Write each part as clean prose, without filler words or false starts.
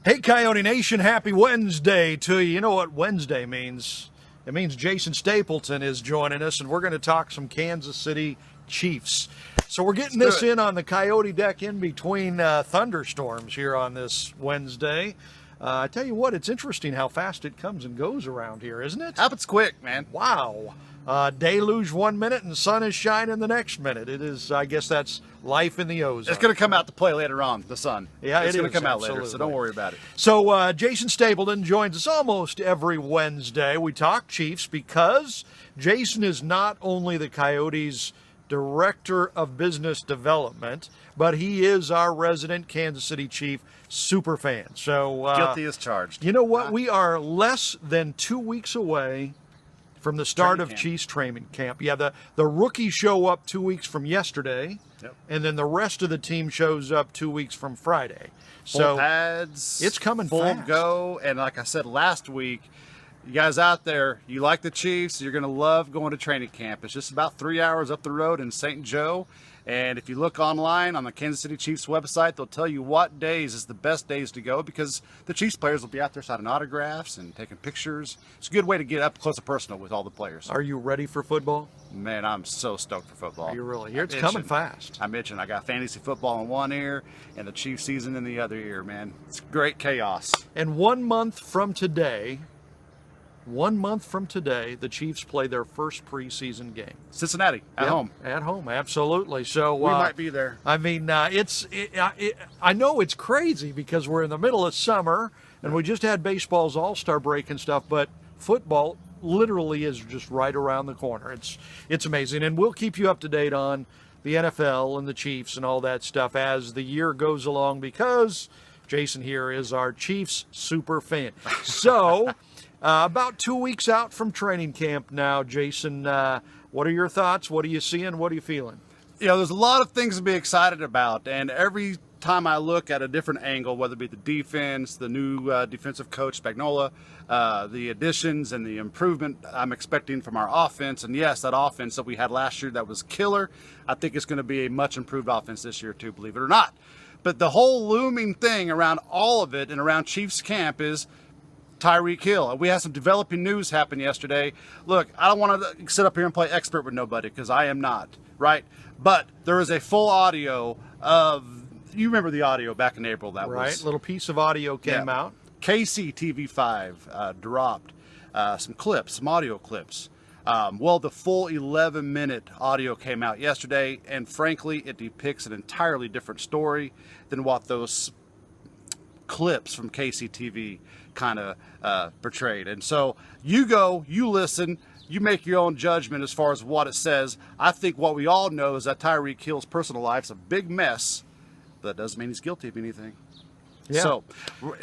Hey, Coyote Nation, happy Wednesday to you. You know what Wednesday means? It means Jason Stapleton is joining us, and we're going to talk some Kansas City Chiefs. So we're getting this in on the Coyote deck in between thunderstorms here on this Wednesday. I tell you what, it's interesting how fast it comes and goes around here, isn't it? Happens quick, man. Wow. Deluge 1 minute and sun is shining the next minute. It is, I guess that's life in the ozone. It's going to come out to play later on, the sun. Yeah, it's going to come out absolutely. later, so don't worry about it. So Jason Stapleton joins us almost every Wednesday. We talk Chiefs because Jason is not only the Coyotes' Director of Business Development, but he is our resident Kansas City Chief super fan. So guilty as charged. You know what? We are less than 2 weeks away from the start of Chiefs training camp. Yeah, the rookies show up 2 weeks from yesterday, and then the rest of the team shows up 2 weeks from Friday. Full pads. It's coming full fast. go. And like I said last week, you guys out there, you like the Chiefs, you're going to love going to training camp. It's just about 3 hours up the road in St. Joe. And if you look online on the Kansas City Chiefs website, they'll tell you what days is the best days to go because the Chiefs players will be out there signing autographs and taking pictures. It's a good way to get up close and personal with all the players. Are you ready for football? Man, I'm so stoked for football. You're really here. It's coming fast. I mentioned I got fantasy football in one ear and the Chiefs season in the other ear, man. It's great chaos. And 1 month from today, the Chiefs play their first preseason game. Cincinnati, at home. At home, absolutely. So we might be there. I mean, I know it's crazy because we're in the middle of summer and we just had baseball's All-Star break and stuff, but football literally is just right around the corner. It's amazing, and we'll keep you up to date on the NFL and the Chiefs and all that stuff as the year goes along because Jason here is our Chiefs super fan. So. About 2 weeks out from training camp now, Jason. What are your thoughts? What are you seeing? What are you feeling? You know, there's a lot of things to be excited about, and every time I look at a different angle, whether it be the defense, the new defensive coach Spagnuolo, the additions and the improvement I'm expecting from our offense, and yes, that offense that we had last year that was killer, I think it's going to be a much improved offense this year too, believe it or not. But the whole looming thing around all of it and around Chiefs camp is Tyreek Hill. We had some developing news happen yesterday. Look, I don't want to sit up here and play expert with nobody because I am not, right? But there is a full audio of, you remember the audio back in April that right, was. Little piece of audio came out. KC TV5 dropped some clips, some audio clips. Well, the full 11-minute audio came out yesterday, and frankly, it depicts an entirely different story than what those clips from KCTV kind of portrayed. And so you go, you listen, you make your own judgment as far as what it says. I think what we all know is that Tyreek Hill's personal life's a big mess, but that doesn't mean he's guilty of anything. Yeah. So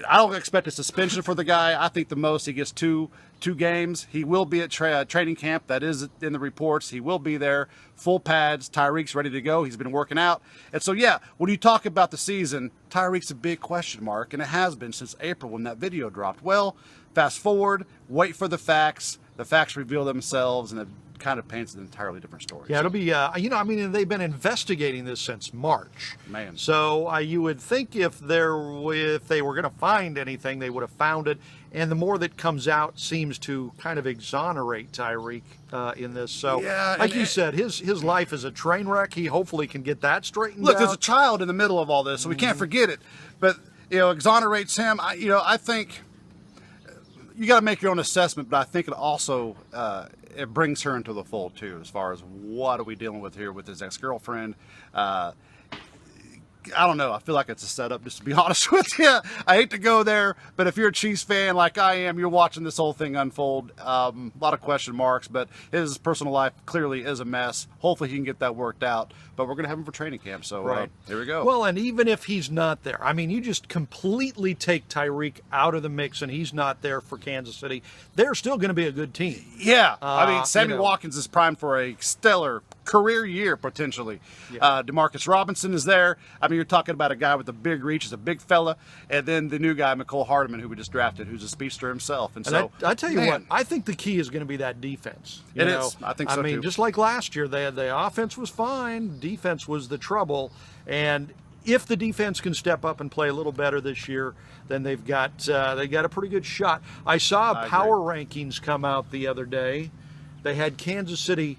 I don't expect a suspension for the guy. I think the most he gets two games. He will be at training camp. That is in the reports. He will be there. Full pads. Tyreek's ready to go. He's been working out. And so, yeah, when you talk about the season, Tyreek's a big question mark, and it has been since April when that video dropped. Well, fast forward, wait for the facts. The facts reveal themselves, and it kind of paints an entirely different story. Yeah, it'll be, they've been investigating this since March. Man. So you would think if they were going to find anything, they would have found it. And the more that comes out seems to kind of exonerate Tyreek in this. So, yeah, like you said, his life is a train wreck. He hopefully can get that straightened out. Look, there's a child in the middle of all this, so we can't forget it. But, exonerates him. I think you got to make your own assessment, but I think it also it brings her into the fold too, as far as what are we dealing with here with his ex-girlfriend. I don't know. I feel like it's a setup, just to be honest with you. I hate to go there, but if you're a Chiefs fan like I am, you're watching this whole thing unfold. A lot of question marks, but his personal life clearly is a mess. Hopefully he can get that worked out, but we're going to have him for training camp, so here we go. Well, and even if he's not there, I mean, you just completely take Tyreek out of the mix and he's not there for Kansas City, they're still going to be a good team. Yeah. I mean, Sammy Watkins is primed for a stellar career year, potentially. Yeah. Demarcus Robinson is there. I mean, you're talking about a guy with a big reach, he's a big fella, and then the new guy, McCole Hardman, who we just drafted, who's a speedster himself. And so, I tell you what, I think the key is going to be that defense. It is. I think so, too. I mean, just like last year, the offense was fine, defense was the trouble, and if the defense can step up and play a little better this year, then they got a pretty good shot. I saw power rankings come out the other day. They had Kansas City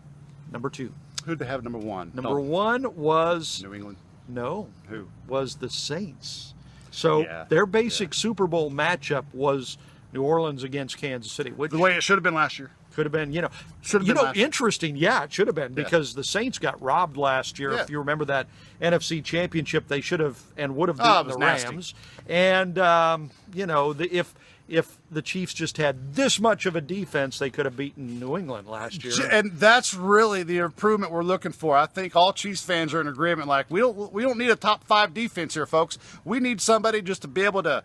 number 2. Who'd they have number 1? Number 1 was New England. No. Who? Was the Saints. So their basic Super Bowl matchup was New Orleans against Kansas City, which the way it should have been last year. Could have been, Should have been interesting. Yeah, it should have been because the Saints got robbed last year. Yeah. If you remember that NFC Championship, they should have and would have beaten the nasty. Rams. And if the Chiefs just had this much of a defense, they could have beaten New England last year. And that's really the improvement we're looking for. I think all Chiefs fans are in agreement. Like we don't need a top 5 defense here, folks. We need somebody just to be able to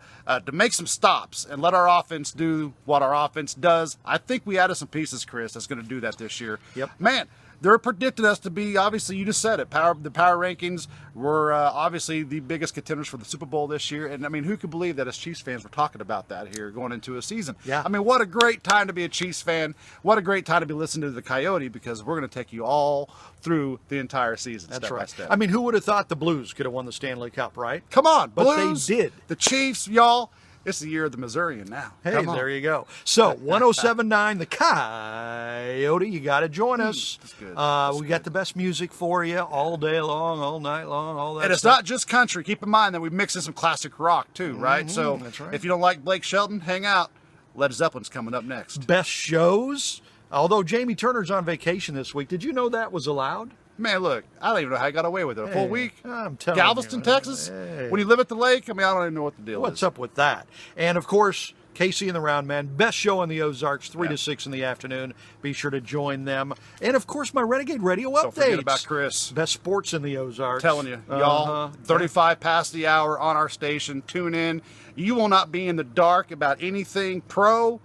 make some stops and let our offense do what our offense does. I think we added some pieces, Chris, that's going to do that this year. Yep. Man, they're predicting us to be, obviously, you just said it, the power rankings were obviously the biggest contenders for the Super Bowl this year. And, I mean, who could believe that as Chiefs fans we're talking about that here going into a season? Yeah. I mean, what a great time to be a Chiefs fan. What a great time to be listening to the Coyote, because we're going to take you all through the entire season. That's step right. by step. I mean, who would have thought the Blues could have won the Stanley Cup, right? Come on, But Blues. they did. The Chiefs, y'all. It's the year of the Missourian now. Hey, Come on. there you go. So, 107.9, the Coyote, you got to join us. That's good. We got the best music for you all day long, all night long, all that And it's stuff. not just country. Keep in mind that we mix in some classic rock, too, right? So that's right. if you don't like Blake Shelton, hang out. Led Zeppelin's coming up next. Best shows. Although Jamie Turner's on vacation this week. Did you know that was allowed? Man, look, I don't even know how I got away with it. A full week? I'm telling Galveston, you. Texas? Hey. When you live at the lake? I mean, I don't even know what the deal is. What's up with that? And, of course, Casey and the Round Man, best show in the Ozarks, 3 to 6 in the afternoon. Be sure to join them. And, of course, my Renegade Radio updates. Don't forget about Chris. Best sports in the Ozarks. Telling you, y'all, 35 past the hour on our station. Tune in. You will not be in the dark about anything pro,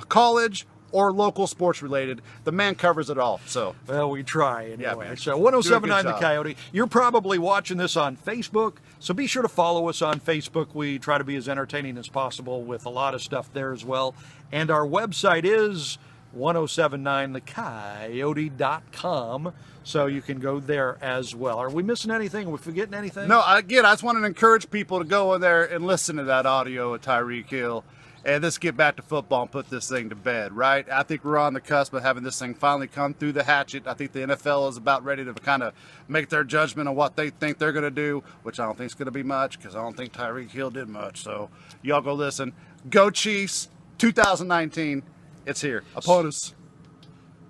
college, or local sports related. The man covers it all. So, well, we try anyway. Yeah, man. So Do a good 107.9 The job. Coyote. You're probably watching this on Facebook, so be sure to follow us on Facebook. We try to be as entertaining as possible with a lot of stuff there as well. And our website is 1079thecoyote.com, so you can go there as well. Are we missing anything? Are we forgetting anything? no, I just want to encourage people to go in there and listen to that audio of Tyreek Hill. And let's get back to football and put this thing to bed, right? I think we're on the cusp of having this thing finally come through the hatchet. I think the NFL is about ready to kind of make their judgment on what they think they're going to do, which I don't think is going to be much because I don't think Tyreek Hill did much. So y'all go listen. Go Chiefs 2019. It's here upon us.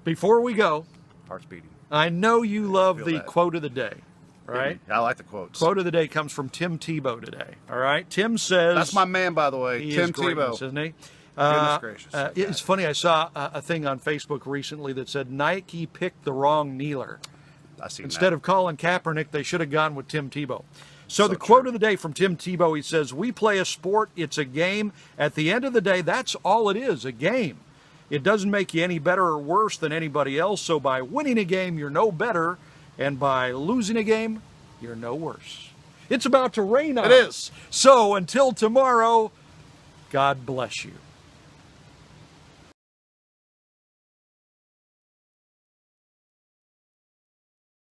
Before we go, Heart's beating. I know you love Feel the that. quote of the day, right? I like the quotes. Quote of the day comes from Tim Tebow today. All right, Tim says That's my man, by the way. he Tim is greatness, Tebow. isn't he? Goodness gracious. It's funny. I saw a thing on Facebook recently that said Nike picked the wrong kneeler. I see Instead of calling Kaepernick, they should have gone with Tim Tebow. So the quote of the day from Tim Tebow, he says, "We play a sport. It's a game. At the end of the day, that's all it is, a game. It doesn't make you any better or worse than anybody else. So by winning a game, you're no better. And by losing a game, you're no worse." It's about to rain on It us. is. So until tomorrow, God bless you.